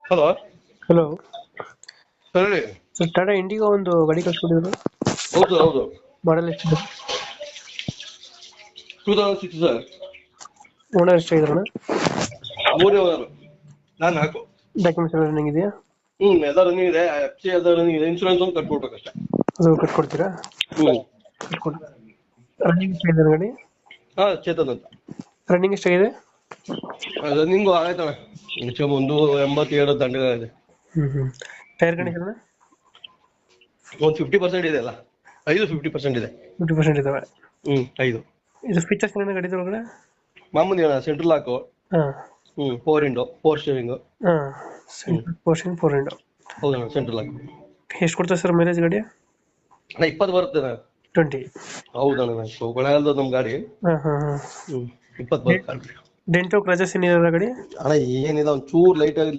Hello. Hello ಹೇಳಿ. Sir, Tata IndiGo ಒಂದು ಗಾಡಿ ಕಳ್ಸ್ಕೊಟ್ಟಿದ್ರು. ಹೌದು ಹೌದು. ಮಾಡಲ್ ಎಷ್ಟು? 2006 ಸರ್. ಓನರ್ ಎಷ್ಟಾಗಿದ್ರಣ? ಮೂರನೇ ಓನರ್. ನಾನು ನಾಲ್ಕು. ಡಾಕ್ಯುಮೆಂಟ್ಸ್ ಎಲ್ಲ ರನ್ನಿಂಗ್ ಇದೆಯಾ? ಎಲ್ಲ ರನ್ನಿಂಗ್ ಇದೆ. FC ಎಲ್ಲ ರನ್ನಿಂಗ್ ಇದೆ. ಇನ್ಶೂರೆನ್ಸ್ ಒಂದು ಕಟ್ಕೊಡ್ಬೇಕಷ್ಟೇ. ಅದು ಕಟ್ಕೊಡ್ತೀರಾ? ಕಟ್ಕೊಡಿ. ರನ್ನಿಂಗ್ ಎಷ್ಟಾಗಿದೆ ಗಾಡಿ? ಚೇತನ್ ಅಂತ. ರನ್ನಿಂಗ್ ಎಷ್ಟಾಗಿದೆ? ರನ್ನಿಂಗು ಆಗೈತಣ್ಣ. ಒಂದು 87 ದಂಡಗಳಿದೆ. ಟೈರ್ ಕಂಡೀಷನ್ ಒಂದು 50% ಇದೆ ಅಲ್ಲ. 50% ಇದೆ. 50% ಇದಾವೆ. 5. ಇದು ಫೀಚರ್ಸ್ ಏನೇನು ಗಾಡಿ ಒಳಗಡೆ? ಮಾಮೂಲಿ ಅಣ್ಣ, ಸೆಂಟ್ರಲ್ ಲಾಕು. ಹಾಂ 4 ವಿಂಡೋ, 4 ಸ್ಟೇರಿಂಗ್. ಹಾಂ ಸೆಂಟ್ರಲ್ ಪೋರ್ಷನ್ 4 ವಿಂಡೋ. ಹೌದಣ್ಣ, ಸೆಂಟ್ರಲ್ ಲಾಕ್. ಎಷ್ಟು ಕೊಡ್ತದೆ ಸರ್ ಮೈಲೇಜ್ ಗಾಡಿ? 20 ಬರುತ್ತೆ ಅಣ್ಣ. 20. ಹೌದಣ್ಣ, ಕೊಳೆಯಲ್ದು ನಮ್ಮ ಗಾಡಿ. ಹಾಂ ಹಾಂ ಹಾಂ 20 ಬರುತ್ತೆ. ಡೆಂಟೋ ಕ್ರಾಚಸ್ ಏನಿದೆ ಗಾಡಿ? ಅಣ್ಣ ಏನಿದೆ, ಒಂಚೂರು ಲೈಟ್ ಆಗಿ